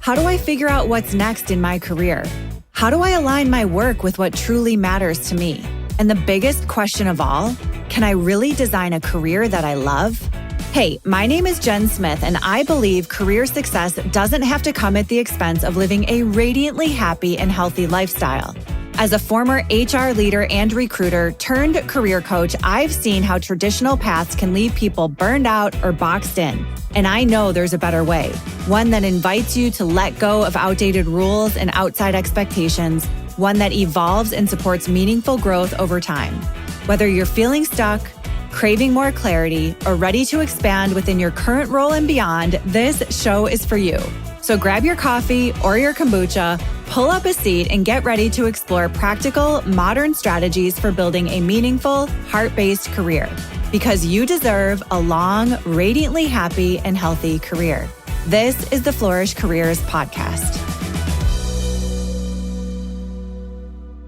How do I figure out what's next in my career? How do I align my work with what truly matters to me? And the biggest question of all, can I really design a career that I love? Hey, my name is Jen Smith, and I believe career success doesn't have to come at the expense of living a radiantly happy and healthy lifestyle. As a former HR leader and recruiter turned career coach, I've seen how traditional paths can leave people burned out or boxed in. And I know there's a better way, one that invites you to let go of outdated rules and outside expectations, one that evolves and supports meaningful growth over time. Whether you're feeling stuck, craving more clarity, or ready to expand within your current role and beyond, this show is for you. So grab your coffee or your kombucha, pull up a seat, and get ready to explore practical, modern strategies for building a meaningful, heart-based career. Because you deserve a long, radiantly happy, and healthy career. This is the Flourish Careers Podcast.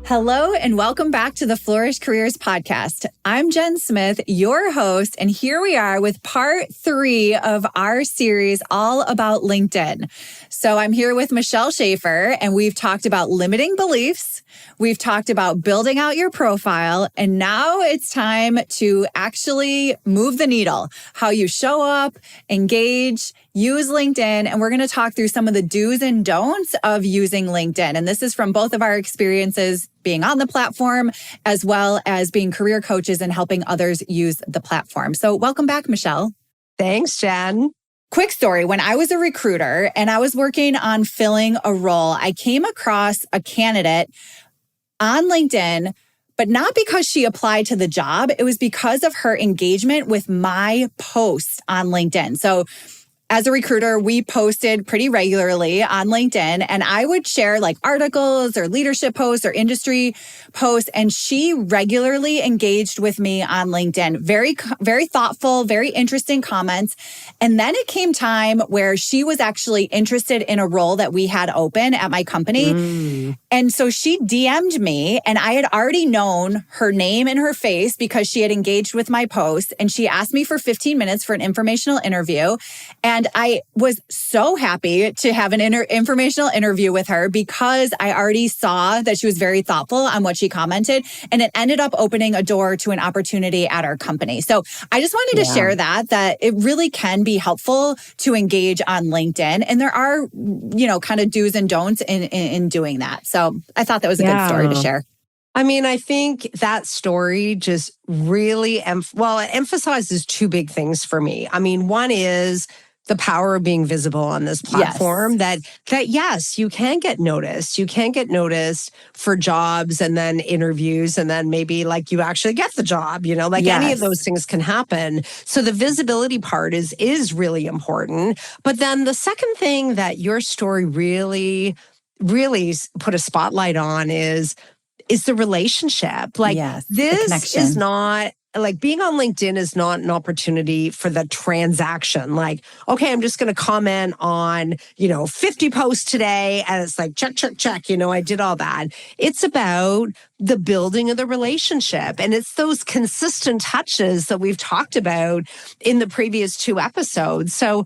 Hello, and welcome back to the Flourish Careers Podcast. I'm Jen Smith, your host, and here we are with part 3 of our series all about LinkedIn. So I'm here with Michelle Schafer, and we've talked about limiting beliefs. We've talked about building out your profile, and now it's time to actually move the needle, how you show up, engage, use LinkedIn, and we're going to talk through some of the do's and don'ts of using LinkedIn. And this is from both of our experiences being on the platform, as well as being career coaches and helping others use the platform. So welcome back, Michelle. Thanks, Jen. Quick story. When I was a recruiter and I was working on filling a role, I came across a candidate on LinkedIn, but not because she applied to the job. It was because of her engagement with my posts on LinkedIn. So as a recruiter, we posted pretty regularly on LinkedIn, and I would share like articles or leadership posts or industry posts, and she regularly engaged with me on LinkedIn. Very, very thoughtful, very interesting comments. And then it came time where she was actually interested in a role that we had open at my company. And so she DM'd me, and I had already known her name and her face because she had engaged with my post, and she asked me for 15 minutes for an informational interview. And I was so happy to have an informational interview with her because I already saw that she was very thoughtful on what she commented, and it ended up opening a door to an opportunity at our company. So I just wanted to share that it really can be helpful to engage on LinkedIn. And there are, kind of do's and don'ts in doing that. So I thought that was a good story to share. I mean, I think that story just really, it emphasizes two big things for me. I mean, one is the power of being visible on this platform, that yes, you can get noticed. You can get noticed for jobs and then interviews, and then maybe like you actually get the job, any of those things can happen. So the visibility part is really important. But then the second thing that your story really, really put a spotlight on is the relationship. Like this is not, like being on LinkedIn is not an opportunity for the transaction. Like, okay, I'm just going to comment on, 50 posts today. And it's like, check, check, check. I did all that. It's about the building of the relationship. And it's those consistent touches that we've talked about in the previous 2 episodes. So,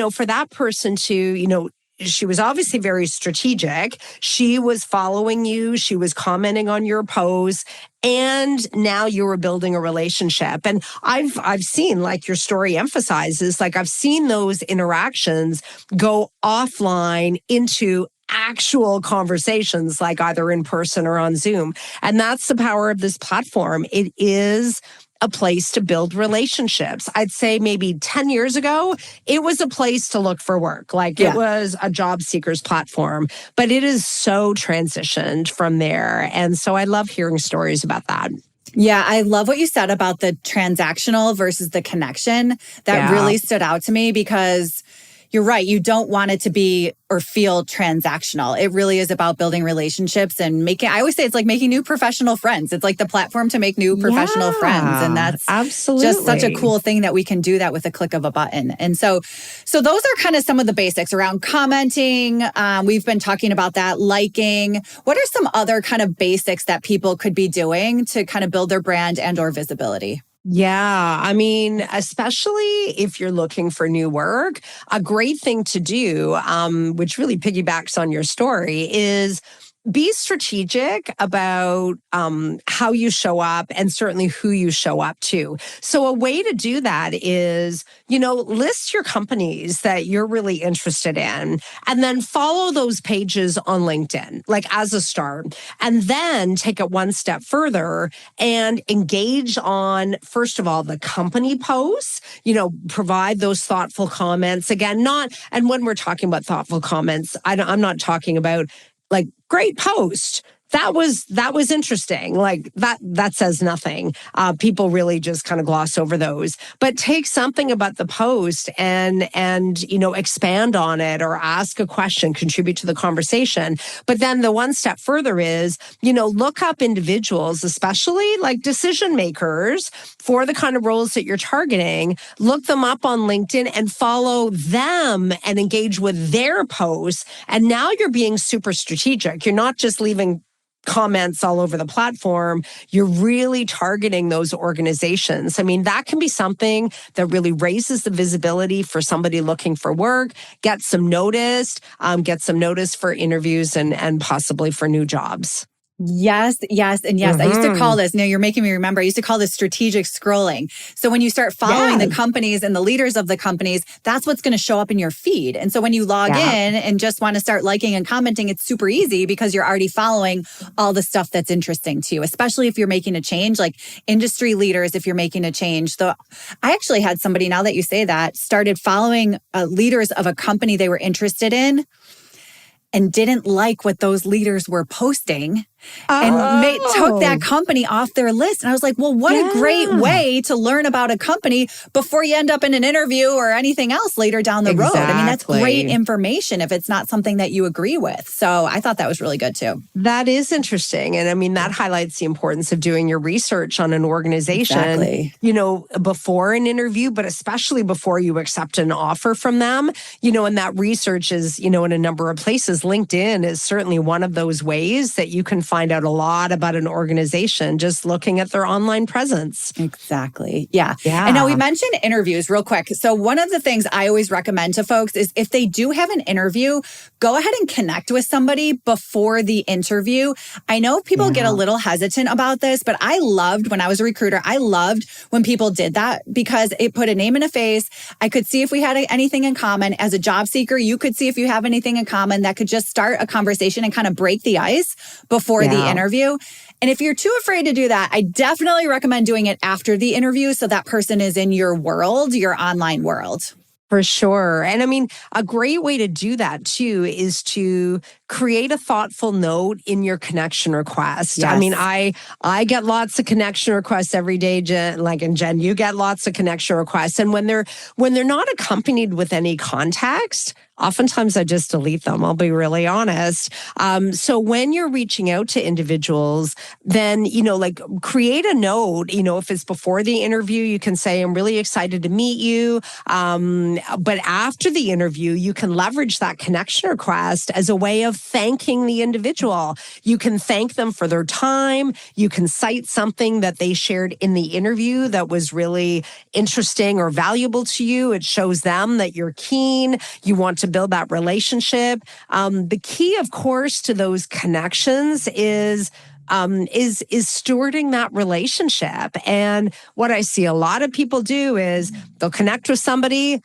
for that person to, she was obviously very strategic. She was following you. She was commenting on your posts. And now you were building a relationship. And I've seen, like your story emphasizes, like I've seen those interactions go offline into actual conversations, like either in person or on Zoom. And that's the power of this platform. It is a place to build relationships. I'd say maybe 10 years ago, it was a place to look for work. Like it was a job seekers platform, but it is so transitioned from there. And so I love hearing stories about that. Yeah, I love what you said about the transactional versus the connection. That really stood out to me because you're right. You don't want it to be or feel transactional. It really is about building relationships and I always say it's like making new professional friends. It's like the platform to make new professional friends. And that's absolutely just such a cool thing that we can do that with a click of a button. And so those are kind of some of the basics around commenting. We've been talking about that, liking. What are some other kind of basics that people could be doing to kind of build their brand and or visibility? Yeah. I mean, especially if you're looking for new work, a great thing to do, which really piggybacks on your story, is be strategic about how you show up and certainly who you show up to. So a way to do that is, list your companies that you're really interested in and then follow those pages on LinkedIn, like as a start, and then take it one step further and engage on, first of all, the company posts, provide those thoughtful comments. Again, and when we're talking about thoughtful comments, I'm not talking about like great post. That was interesting. Like that says nothing. People really just kind of gloss over those. But take something about the post and expand on it or ask a question, contribute to the conversation. But then the one step further is, look up individuals, especially like decision makers for the kind of roles that you're targeting. Look them up on LinkedIn and follow them and engage with their posts. And now you're being super strategic. You're not just leaving comments all over the platform. You're really targeting those organizations. I mean, that can be something that really raises the visibility for somebody looking for work, get some notice for interviews and possibly for new jobs. Yes, yes, and yes. I used to call this, you're making me remember, I used to call this strategic scrolling. So when you start following the companies and the leaders of the companies, that's what's going to show up in your feed. And so when you log in and just want to start liking and commenting, it's super easy because you're already following all the stuff that's interesting to you, especially if you're making a change, like industry leaders, if you're making a change. So I actually had somebody, now that you say that, started following leaders of a company they were interested in and didn't like what those leaders were posting and took that company off their list. And I was like, well, what a great way to learn about a company before you end up in an interview or anything else later down the road. I mean, that's great information if it's not something that you agree with. So I thought that was really good too. That is interesting. And I mean, that highlights the importance of doing your research on an organization, before an interview, but especially before you accept an offer from them, and that research is, in a number of places. LinkedIn is certainly one of those ways that you can find out a lot about an organization just looking at their online presence. Exactly. Yeah. And now we mentioned interviews real quick. So one of the things I always recommend to folks is if they do have an interview, go ahead and connect with somebody before the interview. I know people get a little hesitant about this, but I loved when I was a recruiter, I loved when people did that because it put a name and a face. I could see if we had anything in common. As a job seeker, you could see if you have anything in common that could just start a conversation and kind of break the ice before the interview. And if you're too afraid to do that, I definitely recommend doing it after the interview so that person is in your world, your online world. For sure. And I mean, a great way to do that too is to create a thoughtful note in your connection request. Yes. I mean, I get lots of connection requests every day, Jen, and Jen, you get lots of connection requests. And when they're not accompanied with any context, oftentimes I just delete them. I'll be really honest. So when you're reaching out to individuals, then, create a note, if it's before the interview, you can say, I'm really excited to meet you. But after the interview, you can leverage that connection request as a way of thanking the individual. You can thank them for their time. You can cite something that they shared in the interview that was really interesting or valuable to you. It shows them that you're keen. You want to build that relationship. The key, of course, to those connections is stewarding that relationship. And what I see a lot of people do is they'll connect with somebody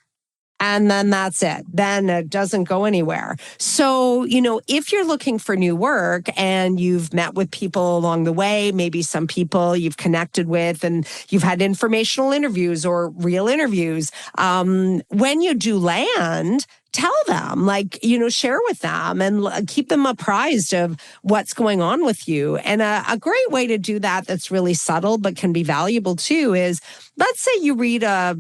and then that's it. Then it doesn't go anywhere. So, if you're looking for new work and you've met with people along the way, maybe some people you've connected with and you've had informational interviews or real interviews, when you do land, tell them, share with them and keep them apprised of what's going on with you. And a great way to do that that's really subtle but can be valuable too is, let's say you read a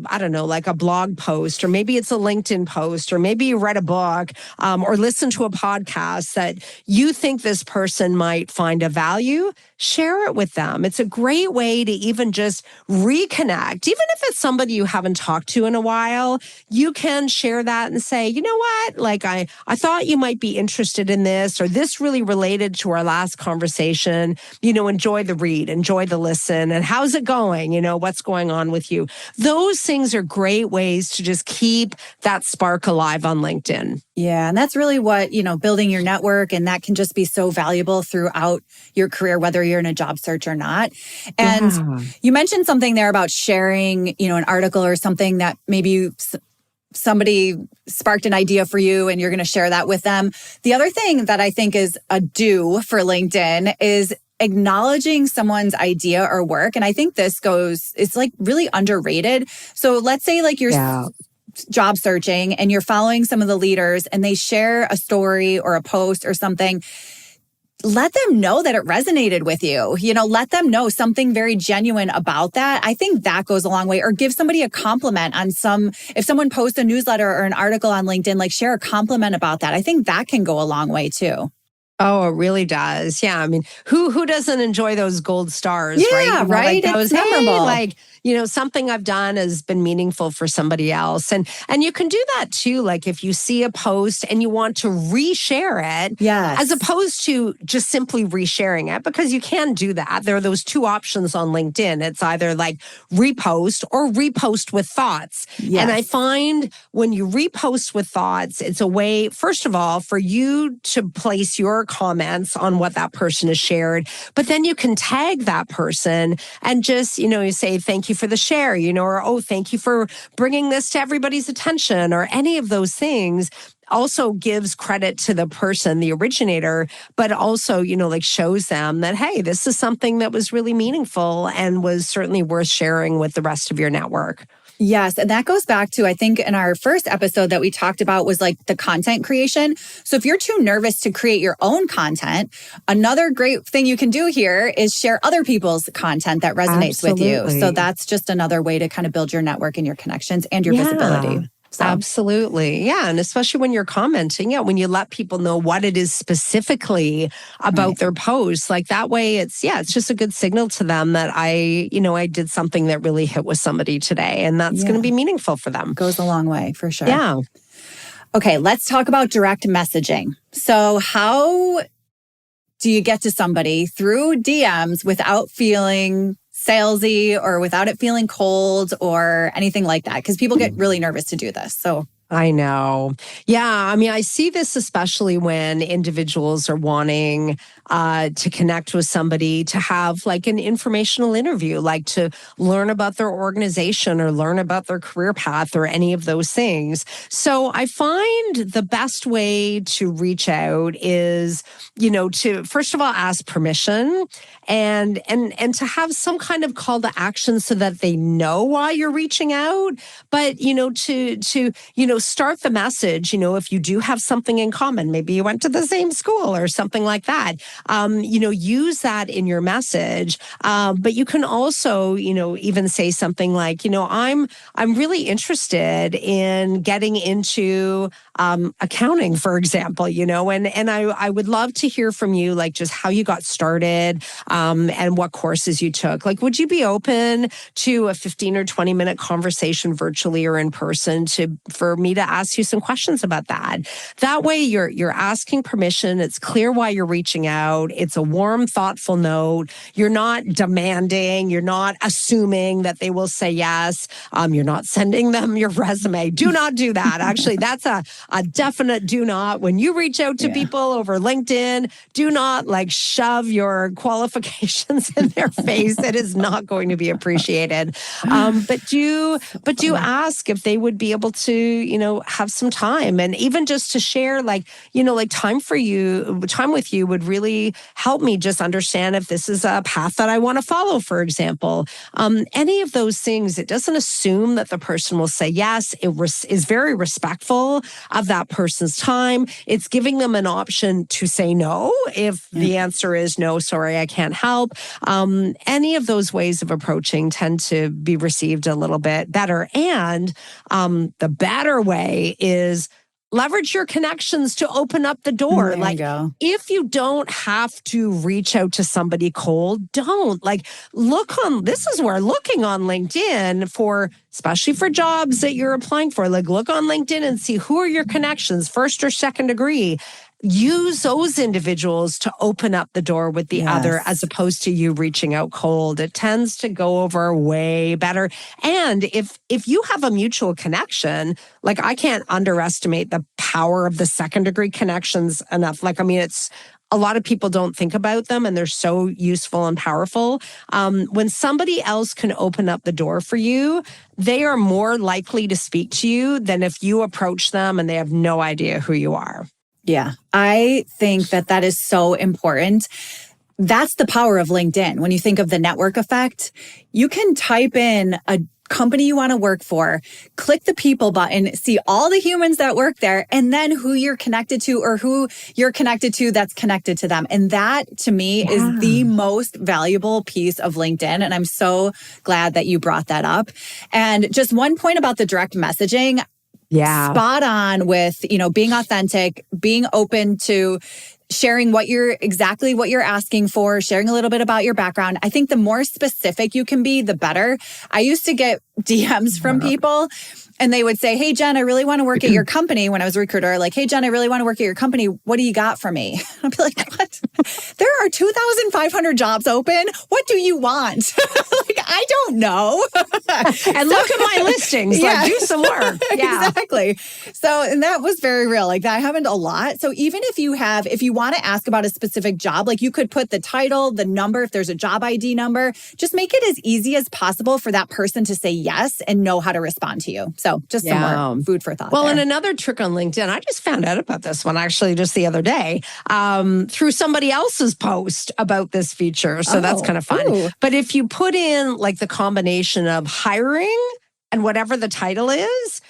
blog post, or maybe it's a LinkedIn post, or maybe you read a book or listen to a podcast that you think this person might find a value. Share it with them. It's a great way to even just reconnect. Even if it's somebody you haven't talked to in a while, you can share that and say, know what? Like, I thought you might be interested in this, or this really related to our last conversation. Enjoy the read, enjoy the listen, and how's it going? What's going on with you? Those things are great ways to just keep that spark alive on LinkedIn. Yeah. And that's really what, building your network. And that can just be so valuable throughout your career, whether you're in a job search or not. And you mentioned something there about sharing, an article or something that maybe somebody sparked an idea for you and you're going to share that with them. The other thing that I think is a do for LinkedIn is acknowledging someone's idea or work. And I think it's like really underrated. So let's say like you're job searching and you're following some of the leaders and they share a story or a post or something. Let them know that it resonated with you. Let them know something very genuine about that. I think that goes a long way. Or give somebody a compliment on if someone posts a newsletter or an article on LinkedIn, like share a compliment about that. I think that can go a long way too. Oh, it really does. Yeah. I mean, who doesn't enjoy those gold stars, yeah, right? Right. Like those, it's memorable. Something I've done has been meaningful for somebody else. And you can do that too. Like if you see a post and you want to reshare it, as opposed to just simply resharing it, because you can do that. There are those two options on LinkedIn. It's either like repost or repost with thoughts. Yes. And I find when you repost with thoughts, it's a way, first of all, for you to place your comments on what that person has shared, but then you can tag that person and just, you say, thank you for the share, or, oh, thank you for bringing this to everybody's attention, or any of those things. Also gives credit to the person, the originator, but also, shows them that, hey, this is something that was really meaningful and was certainly worth sharing with the rest of your network. Yes. And that goes back to, I think in our first episode that we talked about was like the content creation. So if you're too nervous to create your own content, another great thing you can do here is share other people's content that resonates with you. So that's just another way to kind of build your network and your connections and your visibility. So. Absolutely. Yeah. And especially when you're commenting, when you let people know what it is specifically about their posts, like that way it's just a good signal to them that I did something that really hit with somebody today, and that's going to be meaningful for them. Goes a long way for sure. Yeah. Okay. Let's talk about direct messaging. So how do you get to somebody through DMs without feeling salesy or without it feeling cold or anything like that? Because people get really nervous to do this. So I know. Yeah. I mean, I see this especially when individuals are wanting to connect with somebody, to have like an informational interview, like to learn about their organization or learn about their career path or any of those things. So I find the best way to reach out is, to first of all, ask permission and to have some kind of call to action so that they know why you're reaching out. But, to start the message, if you do have something in common, maybe you went to the same school or something like that, use that in your message. But you can also, even say something like, I'm really interested in getting into accounting, for example, and I would love to hear from you, like just how you got started and what courses you took. Like, would you be open to a 15 or 20 minute conversation virtually or in person for me to ask you some questions about that? That way you're asking permission. It's clear why you're reaching out. It's a warm, thoughtful note. You're not demanding. You're not assuming that they will say yes. You're not sending them your resume. Do not do that. Actually, that's a definite do not. When you reach out to people over LinkedIn, do not like shove your qualifications in their face. It is not going to be appreciated. But do ask if they would be able to, have some time, and even just to share like time with you would really help me just understand if this is a path that I want to follow, for example. Any of those things, it doesn't assume that the person will say yes. It is very respectful of that person's time. It's giving them an option to say no if the answer is no, sorry, I can't help. Any of those ways of approaching tend to be received a little bit better. And the better way is Leverage your connections to open up the door. There you go. If you don't have to reach out to somebody cold, don't. This is where looking on LinkedIn especially for jobs that you're applying for, look on LinkedIn and see who are your connections, first or second degree. Use those individuals to open up the door with the other, as opposed to you reaching out cold. It tends to go over way better. And if you have a mutual connection, I can't underestimate the power of the second degree connections enough. It's a lot of people don't think about them, and they're so useful and powerful. When somebody else can open up the door for you, they are more likely to speak to you than if you approach them and they have no idea who you are. Yeah, I think that is so important. That's the power of LinkedIn. When you think of the network effect, you can type in a company you want to work for, click the people button, see all the humans that work there, and then who you're connected to or who you're connected to that's connected to them. And that, to me, is the most valuable piece of LinkedIn. And I'm so glad that you brought that up. And just one point about the direct messaging. Yeah. Spot on with, being authentic, being open to sharing exactly what you're asking for, sharing a little bit about your background. I think the more specific you can be, the better. I used to get DMs from people and they would say, "Hey, Jen, I really want to work at your company." When I was a recruiter, "Hey, Jen, I really want to work at your company. What do you got for me?" I'd be like, "What? There are 2,500 jobs open. What do you want?" I don't know. And look at my listings. Do some work. Yeah. Exactly. So, and that was very real. That happened a lot. So even if you want to ask about a specific job, you could put the title, the number, if there's a job ID number, just make it as easy as possible for that person to say yes and know how to respond to you. So just some more food for thought. Well, and another trick on LinkedIn, I just found out about this one actually just the other day through somebody else's post about this feature. So that's kind of fun. Ooh. But if you put in the combination of hiring and whatever the title is,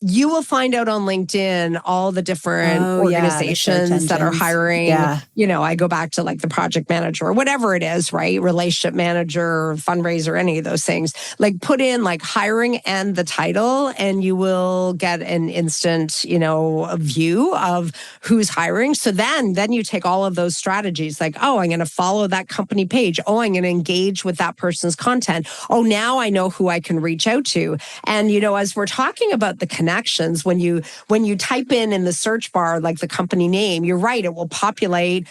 you will find out on LinkedIn all the different organizations that are hiring. Yeah. I go back to the project manager or whatever it is, right? Relationship manager, fundraiser, any of those things. Put in hiring and the title, and you will get an instant, a view of who's hiring. So then you take all of those strategies I'm going to follow that company page. Oh, I'm going to engage with that person's content. Oh, now I know who I can reach out to. And, as we're talking about the connections, when you type in the search bar the company name, you're right, it will populate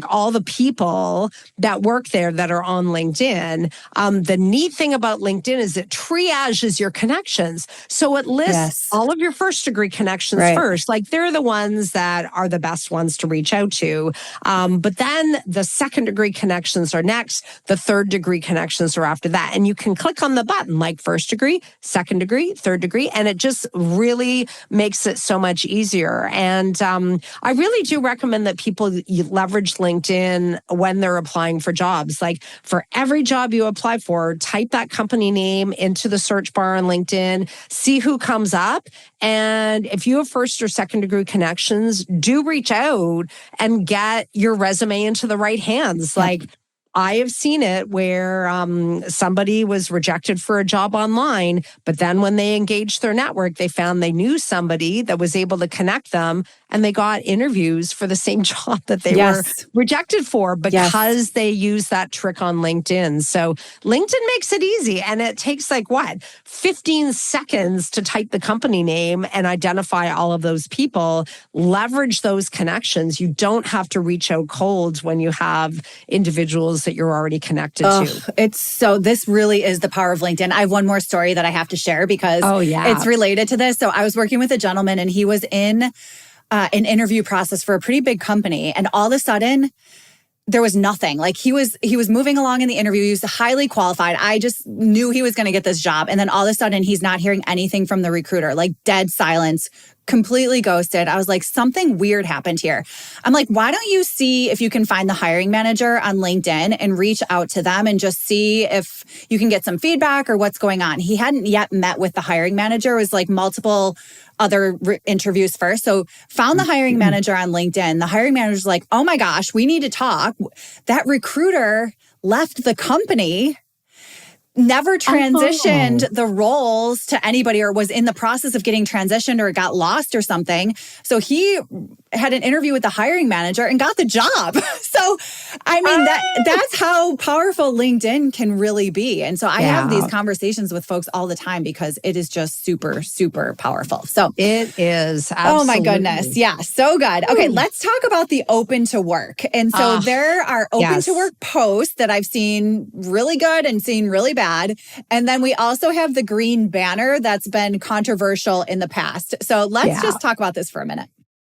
all the people that work there that are on LinkedIn. The neat thing about LinkedIn is it triages your connections, so it lists all of your first degree connections first. They're the ones that are the best ones to reach out to, but then the second degree connections are next, the third degree connections are after that, and you can click on the button first degree, second degree, third degree, and it just really makes it so much easier. And I really do recommend that people leverage LinkedIn when they're applying for jobs. For every job you apply for, type that company name into the search bar on LinkedIn, see who comes up. And if you have first or second degree connections, do reach out and get your resume into the right hands. I have seen it where somebody was rejected for a job online, but then when they engaged their network, they found they knew somebody that was able to connect them, and they got interviews for the same job that they were rejected for because they used that trick on LinkedIn. So LinkedIn makes it easy, and it takes 15 seconds to type the company name and identify all of those people. Leverage those connections. You don't have to reach out cold when you have individuals that you're already connected to. This really is the power of LinkedIn. I have one more story that I have to share because it's related to this. So I was working with a gentleman, and he was in an interview process for a pretty big company. And all of a sudden, there was nothing. He was moving along in the interview. He was highly qualified. I just knew he was going to get this job. And then all of a sudden, he's not hearing anything from the recruiter, dead silence, completely ghosted. I was like, something weird happened here. I'm like, why don't you see if you can find the hiring manager on LinkedIn and reach out to them and just see if you can get some feedback or what's going on. He hadn't yet met with the hiring manager. It was multiple other interviews first. So found the hiring manager on LinkedIn. The hiring manager's like, "Oh my gosh, we need to talk. That recruiter left the company never transitioned the roles to anybody or was in the process of getting transitioned or got lost or something. So he had an interview with the hiring manager and got the job. So, I mean, that's how powerful LinkedIn can really be. And so I have these conversations with folks all the time because it is just super, super powerful. So it is. Absolutely. Oh my goodness. Yeah. So good. Okay. Let's talk about the open to work. And so there are open to work posts that I've seen really good and seen really bad. And then we also have the green banner that's been controversial in the past. So let's just talk about this for a minute.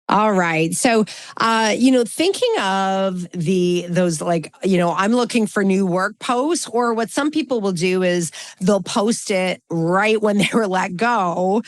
All right. So, thinking of those like, I'm looking for new work posts, or what some people will do is they'll post it right when they were let go,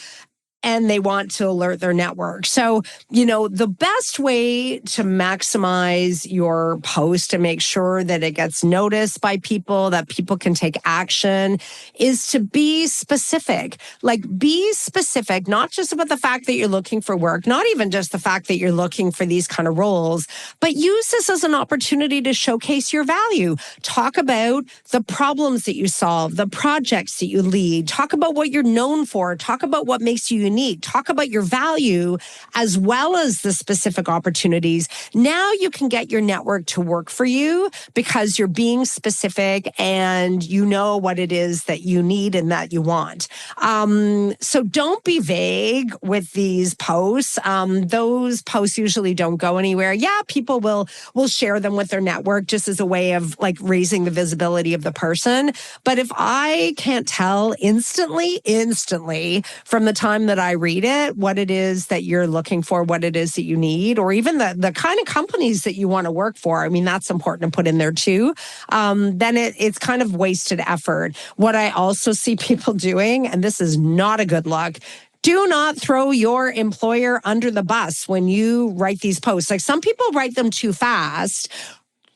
and they want to alert their network. So, the best way to maximize your post and make sure that it gets noticed by people, that people can take action, is to be specific. Like, be specific, not just about the fact that you're looking for work, not even just the fact that you're looking for these kind of roles, but use this as an opportunity to showcase your value. Talk about the problems that you solve, the projects that you lead. Talk about what you're known for. Talk about what makes you unique. Talk about your value as well as the specific opportunities. Now you can get your network to work for you because you're being specific and you know what it is that you need and that you want. So don't be vague with these posts. Those posts usually don't go anywhere. Yeah, people will share them with their network just as a way of like raising the visibility of the person. But if I can't tell instantly from the time that I read it, what it is that you're looking for, what it is that you need, or even the kind of companies that you want to work for, I mean, that's important to put in there too. Then it's kind of wasted effort. What I also see people doing, and this is not a good look, do not throw your employer under the bus when you write these posts. Like, some people write them too fast,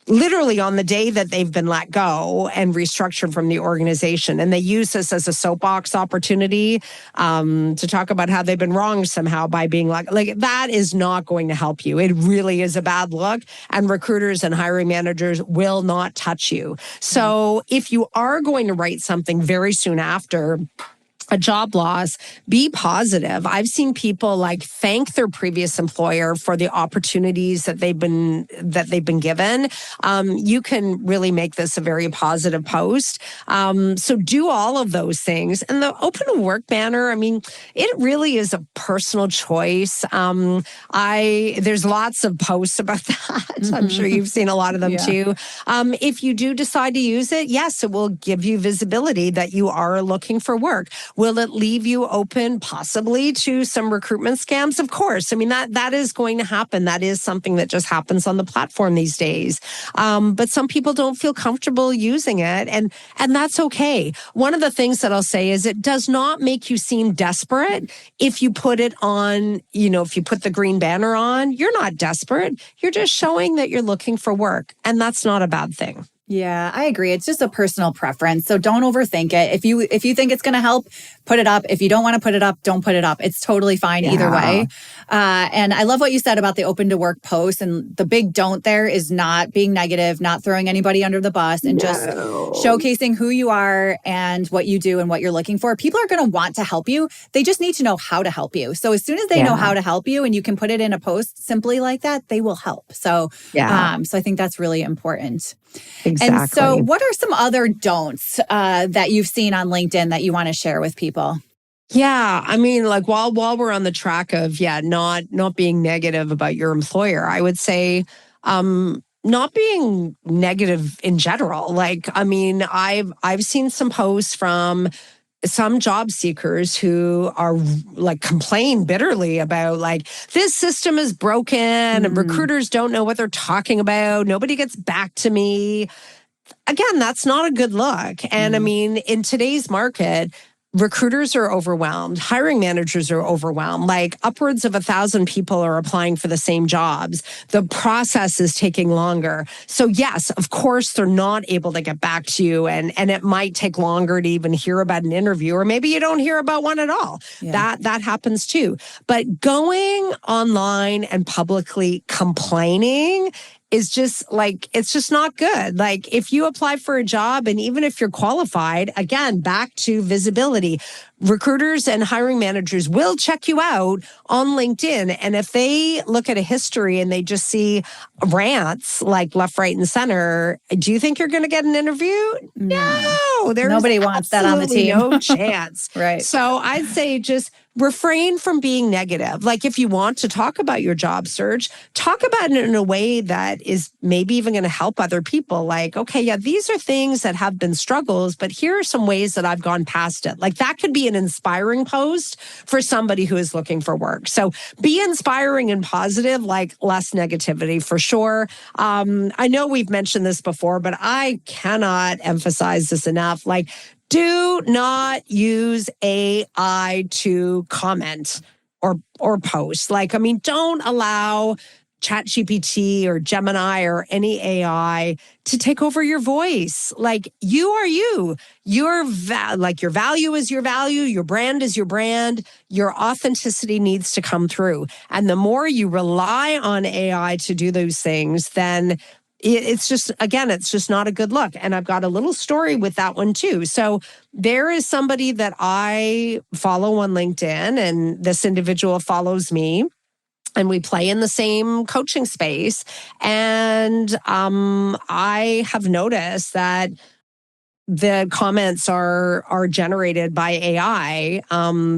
literally on the day that they've been let go and restructured from the organization. And they use this as a soapbox opportunity to talk about how they've been wronged somehow by being like that is not going to help you. It really is a bad look, and recruiters and hiring managers will not touch you. So if you are going to write something very soon after a job loss, be positive. I've seen people like thank their previous employer for the opportunities that they've been given. You can really make this a very positive post. So do all of those things. And the open to work banner, I mean, it really is a personal choice. There's lots of posts about that. I'm sure you've seen a lot of them too. If you do decide to use it, yes, it will give you visibility that you are looking for work. Will it leave you open possibly to some recruitment scams? Of course. I mean, that is going to happen. That is something that just happens on the platform these days. But some people don't feel comfortable using it, and that's okay. One of the things that I'll say is it does not make you seem desperate if you put it on, if you put the green banner on. You're not desperate. You're just showing that you're looking for work, and that's not a bad thing. Yeah, I agree. It's just a personal preference. So don't overthink it. If you think it's going to help, put it up. If you don't want to put it up, don't put it up. It's totally fine either way. And I love what you said about the open to work post. And the big don't there is not being negative, not throwing anybody under the bus, and just showcasing who you are and what you do and what you're looking for. People are going to want to help you. They just need to know how to help you. So as soon as they know how to help you and you can put it in a post simply like that, they will help. So, so I think that's really important. Exactly. And so what are some other don'ts that you've seen on LinkedIn that you want to share with people? Yeah, I mean, like while we're on the track of not being negative about your employer, I would say not being negative in general. Like, I mean, I've seen some posts from some job seekers who are like complain bitterly about like this system is broken and recruiters don't know what they're talking about. Nobody gets back to me. Again, that's not a good look. And I mean, in today's market, recruiters are overwhelmed. Hiring managers are overwhelmed. Like upwards of 1,000 people are applying for the same jobs. The process is taking longer. So yes, of course, they're not able to get back to you. And it might take longer to even hear about an interview, or maybe you don't hear about one at all. Yeah. That happens too. But going online and publicly complaining is just like, it's just not good. Like if you apply for a job and even if you're qualified, again, back to visibility, recruiters and hiring managers will check you out on LinkedIn. And if they look at a history and they just see rants like left, right, and center, do you think you're going to get an interview? No, there's nobody wants that on the team. No chance. Right. So I'd say just refrain from being negative. Like if you want to talk about your job search, talk about it in a way that is maybe even going to help other people. Like, okay, yeah, these are things that have been struggles, but here are some ways that I've gone past it. Like that could be an inspiring post for somebody who is looking for work. So be inspiring and positive, like less negativity for sure. I know we've mentioned this before, but I cannot emphasize this enough. Like, do not use AI to comment or post. Like, I mean, don't allow ChatGPT or Gemini or any AI to take over your voice. Like you are you. Your value is your value. Your brand is your brand. Your authenticity needs to come through. And the more you rely on AI to do those things, then it's just, again, it's just not a good look. And I've got a little story with that one too. So there is somebody that I follow on LinkedIn, and this individual follows me. And we play in the same coaching space. And I have noticed that the comments are generated by AI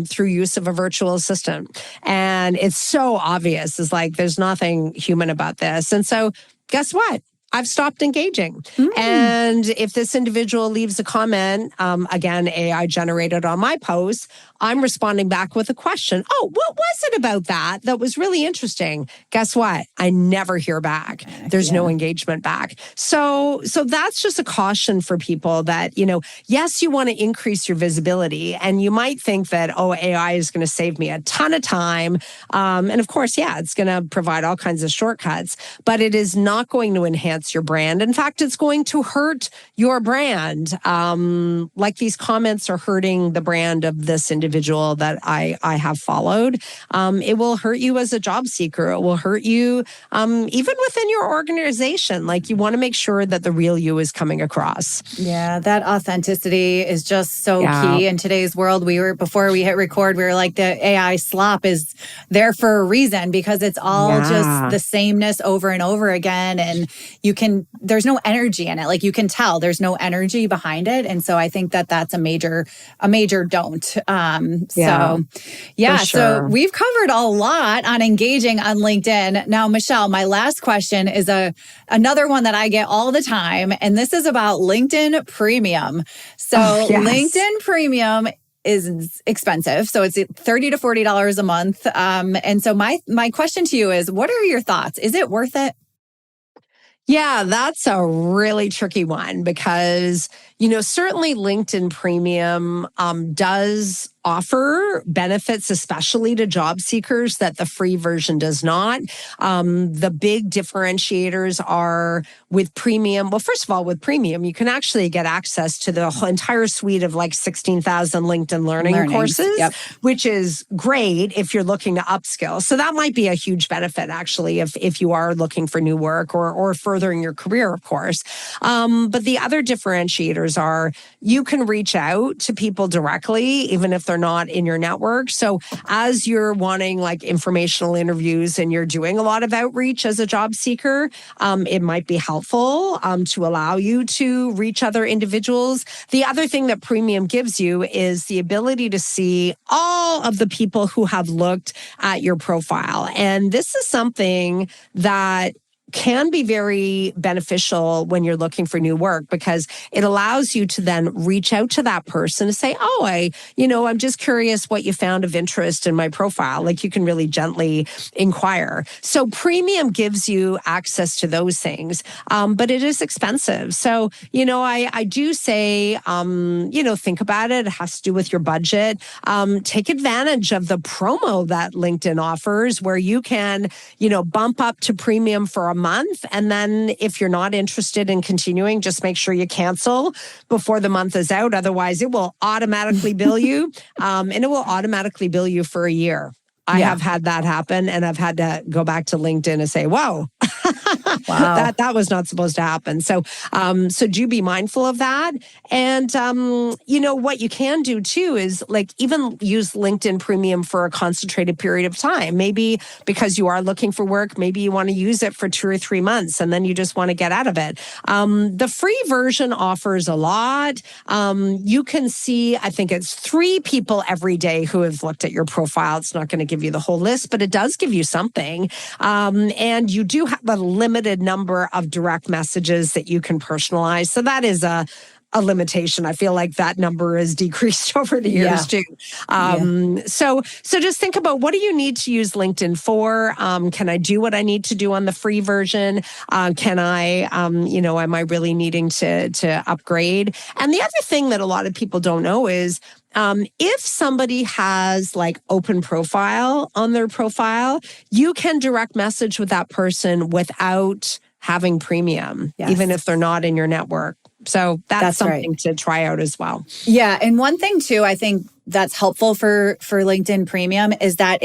through use of a virtual assistant. And it's so obvious. It's like, there's nothing human about this. And so guess what? I've stopped engaging. And if this individual leaves a comment, again, AI generated on my post, I'm responding back with a question. Oh, what was it about that was really interesting? Guess what? I never hear back. There's no engagement back. So that's just a caution for people that, yes, you want to increase your visibility, and you might think that, oh, AI is going to save me a ton of time. And of course, yeah, it's going to provide all kinds of shortcuts, but it is not going to enhance your brand. In fact, it's going to hurt your brand. Like these comments are hurting the brand of this individual that I have followed. It will hurt you as a job seeker. It will hurt you even within your organization. Like you want to make sure that the real you is coming across. Yeah, that authenticity is just so key in today's world. Before we hit record, we were like, the AI slop is there for a reason, because it's all just the sameness over and over again. And there's no energy in it. Like you can tell there's no energy behind it. And so I think that that's a major don't. So we've covered a lot on engaging on LinkedIn. Now, Michelle, my last question is another one that I get all the time. And this is about LinkedIn Premium. So LinkedIn Premium is expensive. So it's $30 to $40 a month. And so my question to you is, what are your thoughts? Is it worth it? Yeah, that's a really tricky one because, certainly LinkedIn Premium does offer benefits, especially to job seekers, that the free version does not. The big differentiators are with Premium. Well, first of all, with Premium, you can actually get access to the whole entire suite of like 16,000 LinkedIn learning courses, which is great if you're looking to upskill. So that might be a huge benefit, actually, if you are looking for new work or furthering your career, of course. But the other differentiators are you can reach out to people directly, even if they're not in your network. So as you're wanting like informational interviews and you're doing a lot of outreach as a job seeker, it might be helpful to allow you to reach other individuals. The other thing that Premium gives you is the ability to see all of the people who have looked at your profile. And this is something that can be very beneficial when you're looking for new work, because it allows you to then reach out to that person and say, oh, I'm just curious what you found of interest in my profile. Like you can really gently inquire. So Premium gives you access to those things, but it is expensive. So, I do say, think about it. It has to do with your budget. Take advantage of the promo that LinkedIn offers where you can, bump up to Premium for a month. And then if you're not interested in continuing, just make sure you cancel before the month is out. Otherwise, it will automatically bill you and it will automatically bill you for a year. I have had that happen, and I've had to go back to LinkedIn and say, whoa, Wow. That was not supposed to happen. So do be mindful of that. And, what you can do too is like even use LinkedIn Premium for a concentrated period of time. Maybe because you are looking for work, maybe you want to use it for 2 or 3 months and then you just want to get out of it. The free version offers a lot. You can see, I think it's 3 people every day who have looked at your profile. It's not going to give you the whole list, but it does give you something. And you do have a limited number of direct messages that you can personalize. So that is a limitation. I feel like that number has decreased over the years too. So just think about, what do you need to use LinkedIn for? Can I do what I need to do on the free version? Can I, am I really needing to upgrade? And the other thing that a lot of people don't know is, if somebody has like open profile on their profile, you can direct message with that person without having premium, even if they're not in your network. So that's something to try out as well. Yeah. And one thing too, I think that's helpful for LinkedIn Premium is that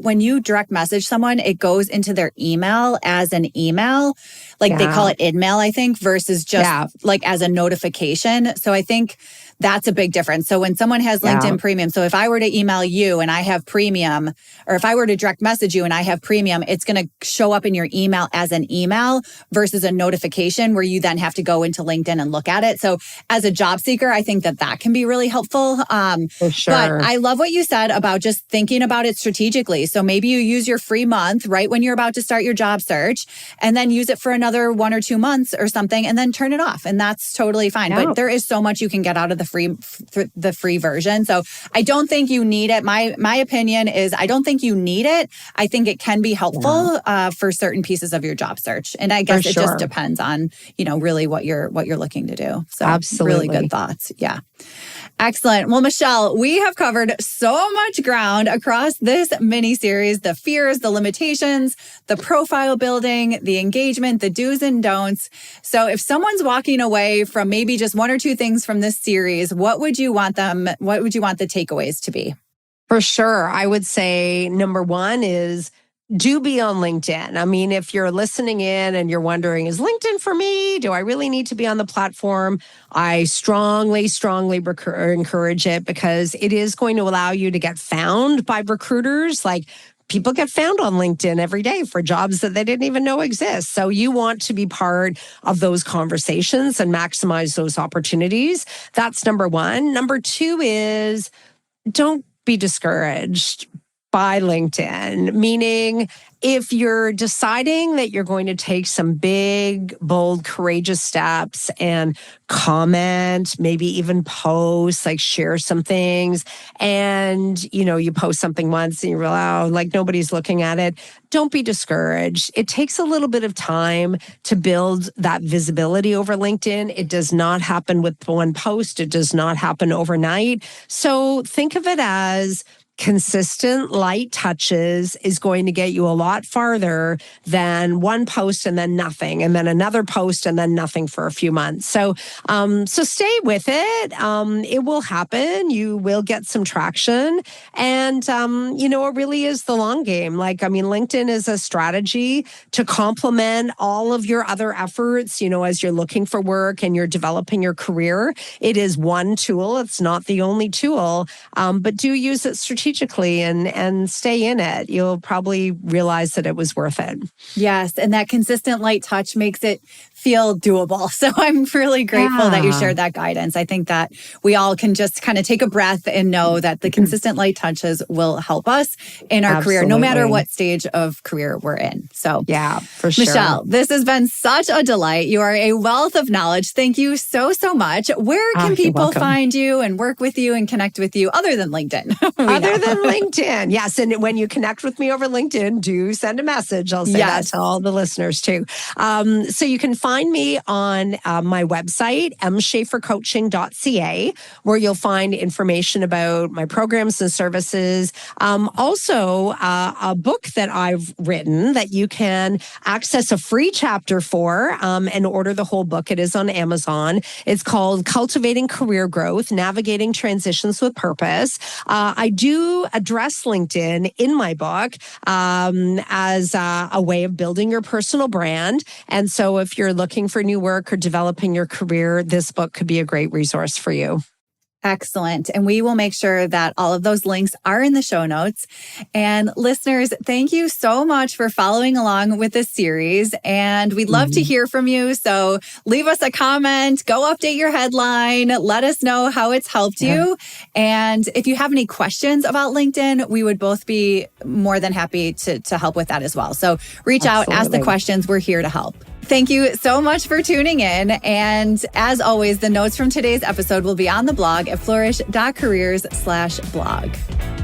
when you direct message someone, it goes into their email as an email. Like they call it InMail, I think, versus just like as a notification. So I think that's a big difference. So when someone has LinkedIn Premium, so if I were to email you and I have premium, or if I were to direct message you and I have premium, it's going to show up in your email as an email versus a notification where you then have to go into LinkedIn and look at it. So as a job seeker, I think that can be really helpful. For sure. But I love what you said about just thinking about it strategically. So maybe you use your free month right when you're about to start your job search, and then use it for another 1 or 2 months or something, and then turn it off. And that's totally fine. But there is so much you can get out of the free version. So I don't think you need it. My opinion is I don't think you need it. I think it can be helpful for certain pieces of your job search. And I guess it just depends on, really what you're looking to do. So absolutely. Really good thoughts. Yeah. Excellent. Well, Michelle, we have covered so much ground across this mini series: the fears, the limitations, the profile building, the engagement, the do's and don'ts. So if someone's walking away from maybe just 1 or 2 things from this series, what would you want the takeaways to be? For sure. I would say number 1 is, do be on LinkedIn. I mean, if you're listening in and you're wondering, is LinkedIn for me? Do I really need to be on the platform? I strongly encourage it, because it is going to allow you to get found by recruiters. Like, people get found on LinkedIn every day for jobs that they didn't even know exist. So you want to be part of those conversations and maximize those opportunities. That's number 1. Number 2 is, don't be discouraged by LinkedIn, meaning if you're deciding that you're going to take some big, bold, courageous steps and comment, maybe even post, like share some things, and, you post something once and you realize, like, nobody's looking at it, don't be discouraged. It takes a little bit of time to build that visibility over LinkedIn. It does not happen with one post. It does not happen overnight. So think of it as consistent light touches is going to get you a lot farther than one post and then nothing, and then another post and then nothing for a few months. So stay with it. It will happen. You will get some traction. And, it really is the long game. LinkedIn is a strategy to complement all of your other efforts, as you're looking for work and you're developing your career. It is one tool. It's not the only tool, but do use it strategically and stay in it. You'll probably realize that it was worth it. Yes. And that consistent light touch makes it feel doable. So I'm really grateful that you shared that guidance. I think that we all can just kind of take a breath and know that the consistent light touches will help us in our career, no matter what stage of career we're in. So yeah, for sure. Michelle, this has been such a delight. You are a wealth of knowledge. Thank you so much. Where can people find you and work with you and connect with you other than LinkedIn? Other than LinkedIn. Yes. And when you connect with me over LinkedIn, do send a message. I'll say that to all the listeners too. So you can find me on my website, mschafercoaching.ca, where you'll find information about my programs and services. Also, a book that I've written that you can access a free chapter for and order the whole book. It is on Amazon. It's called Cultivating Career Growth, Navigating Transitions with Purpose. I do do address LinkedIn in my book as a way of building your personal brand. And so if you're looking for new work or developing your career, this book could be a great resource for you. Excellent. And we will make sure that all of those links are in the show notes. And listeners, thank you so much for following along with this series. And we'd love to hear from you. So leave us a comment, go update your headline, let us know how it's helped you. And if you have any questions about LinkedIn, we would both be more than happy to help with that as well. So reach out, ask the questions. We're here to help. Thank you so much for tuning in. And as always, the notes from today's episode will be on the blog at flourish.careers/blog.